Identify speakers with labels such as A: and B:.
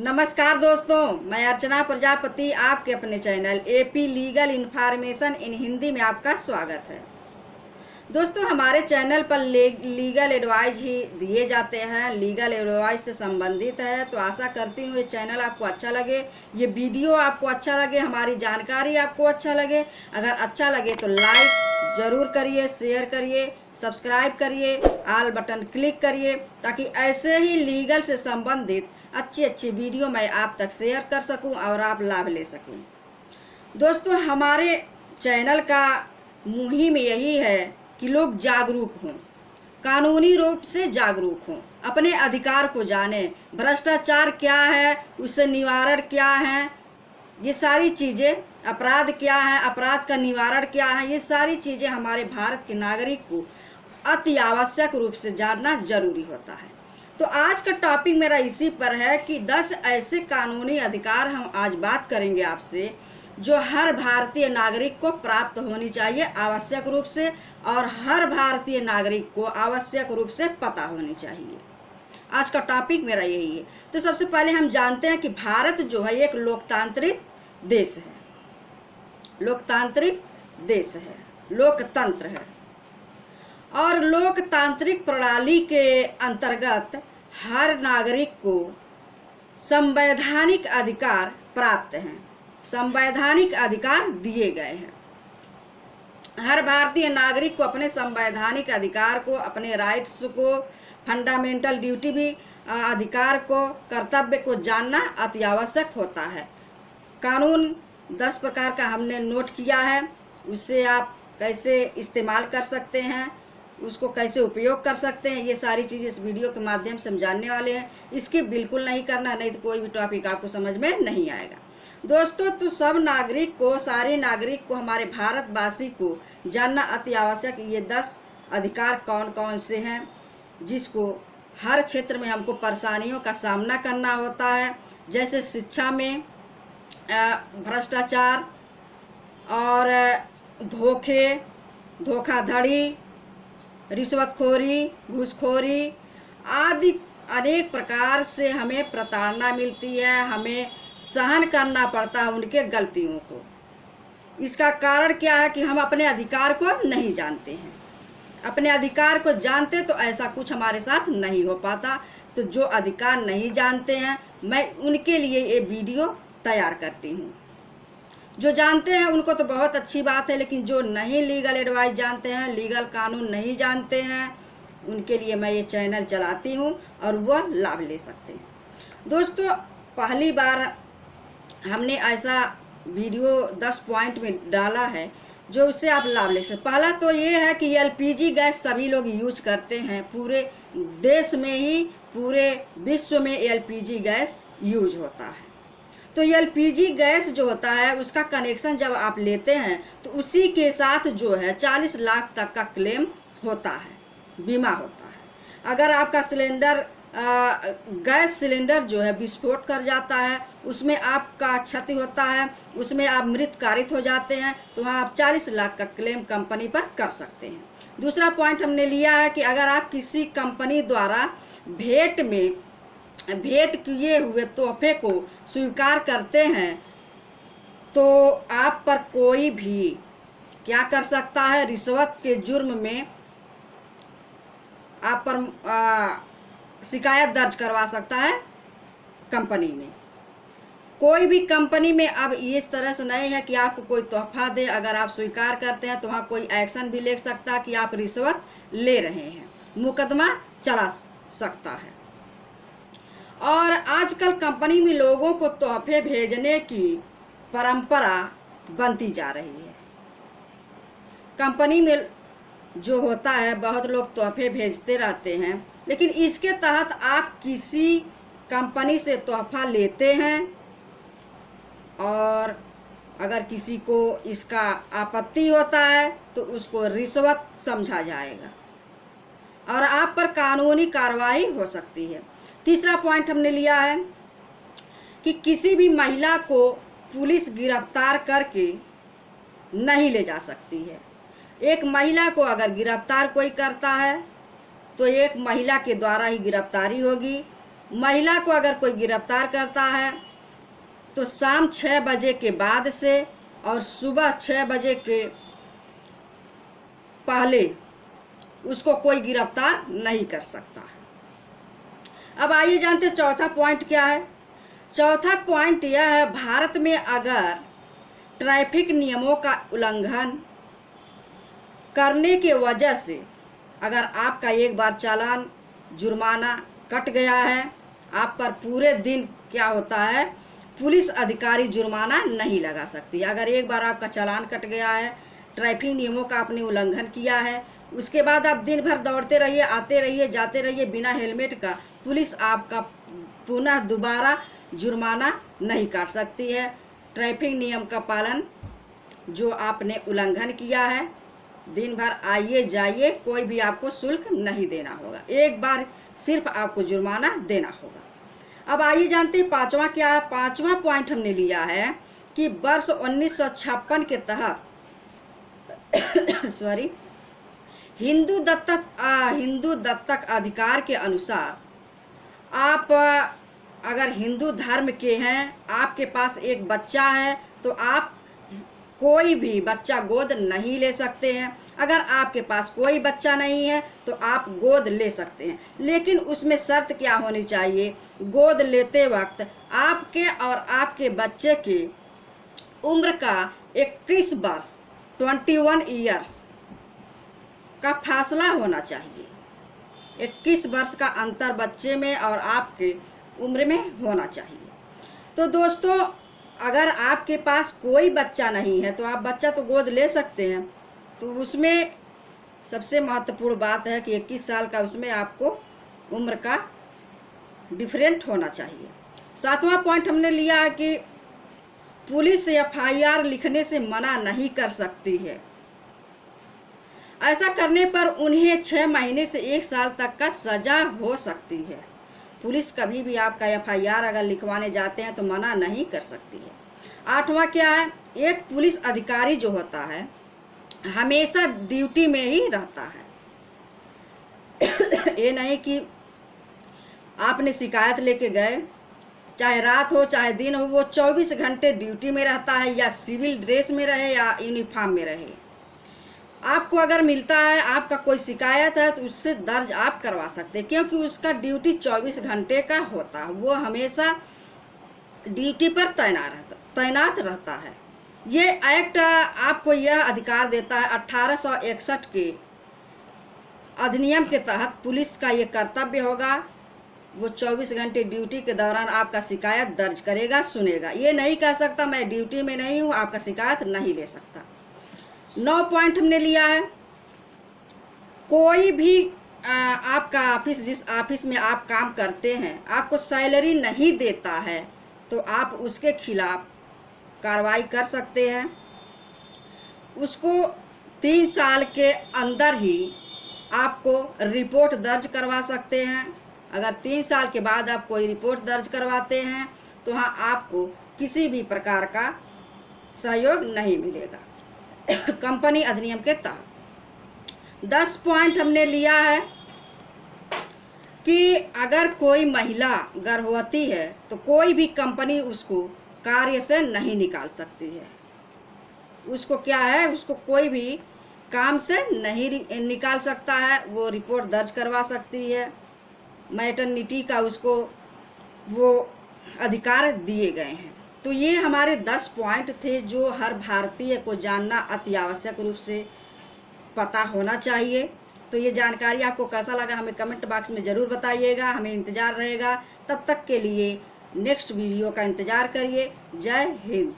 A: नमस्कार दोस्तों, मैं अर्चना प्रजापति आपके अपने channel AP legal information in Hindi में आपका स्वागत है। दोस्तों, हमारे चैनल पर लीगल एडवाइस ही दिए जाते हैं, लीगल एडवाइस से संबंधित है। तो आशा करती हूँ ये चैनल आपको अच्छा लगे, ये वीडियो आपको अच्छा लगे, हमारी जानकारी आपको अच्छा लगे। अगर अच्छा लगे तो लाइक ज़रूर करिए, शेयर करिए, सब्सक्राइब करिए, ऑल बटन क्लिक करिए, ताकि ऐसे ही लीगल से संबंधित अच्छी अच्छी वीडियो मैं आप तक शेयर कर सकूं और आप लाभ ले सकें। दोस्तों, हमारे चैनल का मुहिम यही है कि लोग जागरूक हों, कानूनी रूप से जागरूक हों, अपने अधिकार को जानें, भ्रष्टाचार क्या है, उससे निवारण क्या है, ये सारी चीज़ें, अपराध क्या है, अपराध का निवारण क्या है, ये सारी चीज़ें हमारे भारत के नागरिक को अति आवश्यक रूप से जानना जरूरी होता है। तो आज का टॉपिक मेरा इसी पर है कि 10 ऐसे कानूनी अधिकार हम आज बात करेंगे आपसे, जो हर भारतीय नागरिक को प्राप्त होनी चाहिए आवश्यक रूप से, और हर भारतीय नागरिक को आवश्यक रूप से पता होनी चाहिए। आज का टॉपिक मेरा यही है। तो सबसे पहले हम जानते हैं कि भारत जो है एक लोकतांत्रिक देश है, लोकतांत्रिक देश है, लोकतंत्र है, और लोकतांत्रिक प्रणाली के अंतर्गत हर नागरिक को संवैधानिक अधिकार प्राप्त हैं, संवैधानिक अधिकार दिए गए हैं। हर भारतीय नागरिक को अपने संवैधानिक अधिकार को, अपने राइट्स को, फंडामेंटल ड्यूटी भी, अधिकार को, कर्तव्य को जानना अति आवश्यक होता है। कानून 10 प्रकार का हमने नोट किया है, उससे आप कैसे इस्तेमाल कर सकते हैं, उसको कैसे उपयोग कर सकते हैं, ये सारी चीज़ें इस वीडियो के माध्यम से हम जानने वाले हैं। इसकी बिल्कुल नहीं करना, नहीं तो कोई भी टॉपिक आपको समझ में नहीं आएगा। दोस्तों, तो सब नागरिक को, सारे नागरिक को, हमारे भारतवासी को जानना अति आवश्यक। ये 10 अधिकार कौन कौन से हैं, जिसको हर क्षेत्र में हमको परेशानियों का सामना करना होता है, जैसे शिक्षा में भ्रष्टाचार और धोखाधड़ी, रिश्वतखोरी, घूसखोरी आदि अनेक प्रकार से हमें प्रताड़ना मिलती है, हमें सहन करना पड़ता है उनके गलतियों को। इसका कारण क्या है कि हम अपने अधिकार को नहीं जानते हैं। अपने अधिकार को जानते तो ऐसा कुछ हमारे साथ नहीं हो पाता। तो जो अधिकार नहीं जानते हैं, मैं उनके लिए ये वीडियो तैयार करती हूँ। जो जानते हैं उनको तो बहुत अच्छी बात है, लेकिन जो नहीं लीगल एडवाइस जानते हैं, लीगल कानून नहीं जानते हैं, उनके लिए मैं ये चैनल चलाती हूँ और वह लाभ ले सकते हैं। दोस्तों, पहली बार हमने ऐसा वीडियो 10 पॉइंट में डाला है जो उससे आप लाभ ले सकते। पहला तो ये है कि एलपीजी गैस सभी लोग यूज करते हैं, पूरे देश में ही, पूरे विश्व में एलपीजी गैस यूज होता है। तो एलपीजी गैस जो होता है, उसका कनेक्शन जब आप लेते हैं तो उसी के साथ जो है 40 लाख तक का क्लेम होता है, बीमा होता है। अगर आपका सिलेंडर, गैस सिलेंडर जो है विस्फोट कर जाता है, उसमें आपका क्षति होता है, उसमें आप मृत कारित हो जाते हैं, तो वहाँ आप 40 लाख का क्लेम कंपनी पर कर सकते हैं। दूसरा पॉइंट हमने लिया है कि अगर आप किसी कंपनी द्वारा भेंट किए हुए तोहफे को स्वीकार करते हैं, तो आप पर कोई भी क्या कर सकता है, रिश्वत के जुर्म में आप पर शिकायत दर्ज करवा सकता है कंपनी में। कोई भी कंपनी में अब इस तरह से नहीं है कि आपको कोई तोहफा दे, अगर आप स्वीकार करते हैं तो वहाँ कोई एक्शन भी ले सकता है कि आप रिश्वत ले रहे हैं, मुकदमा चला सकता है। और आजकल कंपनी में लोगों को तोहफे भेजने की परंपरा बनती जा रही है। कंपनी में जो होता है, बहुत लोग तोहफे भेजते रहते हैं, लेकिन इसके तहत आप किसी कंपनी से तोहफा लेते हैं और अगर किसी को इसका आपत्ति होता है तो उसको रिश्वत समझा जाएगा और आप पर कानूनी कार्रवाई हो सकती है। तीसरा पॉइंट हमने लिया है कि किसी भी महिला को पुलिस गिरफ्तार करके नहीं ले जा सकती है। एक महिला को अगर गिरफ्तार कोई करता है तो एक महिला के द्वारा ही गिरफ्तारी होगी, महिला को अगर कोई गिरफ्तार करता है तो शाम 6 बजे के बाद से और सुबह 6 बजे के पहले उसको कोई गिरफ्तार नहीं कर सकता है। अब आइए जानते चौथा पॉइंट क्या है। चौथा पॉइंट यह है, भारत में अगर ट्रैफिक नियमों का उल्लंघन करने के वजह से अगर आपका एक बार चालान जुर्माना कट गया है, आप पर पूरे दिन क्या होता है, पुलिस अधिकारी जुर्माना नहीं लगा सकती। अगर एक बार आपका चालान कट गया है, ट्रैफिक नियमों का आपने उल्लंघन किया है, उसके बाद आप दिन भर दौड़ते रहिए, आते रहिए, जाते रहिए बिना हेलमेट का, पुलिस आपका पुनः दोबारा जुर्माना नहीं काट सकती है। ट्रैफिक नियम का पालन जो आपने उल्लंघन किया है, दिन भर आइए जाइए, कोई भी आपको शुल्क नहीं देना होगा, एक बार सिर्फ आपको जुर्माना देना होगा। अब आइए जानते हैं पांचवा क्या है। पांचवा पॉइंट हमने लिया है कि वर्ष 1956 के तहत सॉरी हिंदू दत्तक अधिकार के अनुसार आप अगर हिंदू धर्म के हैं, आपके पास एक बच्चा है, तो आप कोई भी बच्चा गोद नहीं ले सकते हैं। अगर आपके पास कोई बच्चा नहीं है तो आप गोद ले सकते हैं, लेकिन उसमें शर्त क्या होनी चाहिए, गोद लेते वक्त आपके और आपके बच्चे की उम्र का 21 वर्ष 21 ईयर्स का फासला होना चाहिए। 21 वर्ष का अंतर बच्चे में और आपके उम्र में होना चाहिए। तो दोस्तों, अगर आपके पास कोई बच्चा नहीं है तो आप बच्चा तो गोद ले सकते हैं, तो उसमें सबसे महत्वपूर्ण बात है कि 21 साल का उसमें आपको उम्र का डिफरेंट होना चाहिए। सातवां पॉइंट हमने लिया है कि पुलिस FIR लिखने से मना नहीं कर सकती है। ऐसा करने पर उन्हें 6 महीने से 1 साल तक का सजा हो सकती है। पुलिस कभी भी आपका FIR अगर लिखवाने जाते हैं तो मना नहीं कर सकती है। आठवां क्या है, एक पुलिस अधिकारी जो होता है हमेशा ड्यूटी में ही रहता है। ये नहीं कि आपने शिकायत लेके गए, चाहे रात हो चाहे दिन हो, वो 24 घंटे ड्यूटी में रहता है, या सिविल ड्रेस में रहे या यूनिफॉर्म में रहे। आपको अगर मिलता है आपका कोई शिकायत है तो उससे दर्ज आप करवा सकते हैं, क्योंकि उसका ड्यूटी 24 घंटे का होता है, वो हमेशा ड्यूटी पर तैनात रहता है। ये एक्ट आपको यह अधिकार देता है, 1861 के अधिनियम के तहत पुलिस का ये कर्तव्य होगा, वो 24 घंटे ड्यूटी के दौरान आपका शिकायत दर्ज करेगा, सुनेगा। ये नहीं कह सकता मैं ड्यूटी में नहीं हूँ, आपका शिकायत नहीं ले सकता। 9 पॉइंट हमने लिया है, कोई भी आपका ऑफिस, जिस ऑफिस में आप काम करते हैं, आपको सैलरी नहीं देता है तो आप उसके खिलाफ कार्रवाई कर सकते हैं। उसको 3 साल के अंदर ही आपको रिपोर्ट दर्ज करवा सकते हैं। अगर 3 साल के बाद आप कोई रिपोर्ट दर्ज करवाते हैं तो हाँ, आपको किसी भी प्रकार का सहयोग नहीं मिलेगा कंपनी अधिनियम के तहत। 10 पॉइंट हमने लिया है कि अगर कोई महिला गर्भवती है तो कोई भी कंपनी उसको कार्य से नहीं निकाल सकती है। उसको क्या है, उसको कोई भी काम से नहीं निकाल सकता है, वो रिपोर्ट दर्ज करवा सकती है। मैटरनिटी का उसको वो अधिकार दिए गए हैं। तो ये हमारे 10 पॉइंट थे जो हर भारतीय को जानना अति आवश्यक रूप से पता होना चाहिए। तो ये जानकारी आपको कैसा लगा हमें कमेंट बॉक्स में ज़रूर बताइएगा, हमें इंतज़ार रहेगा। तब तक के लिए नेक्स्ट वीडियो का इंतज़ार करिए। जय हिंद।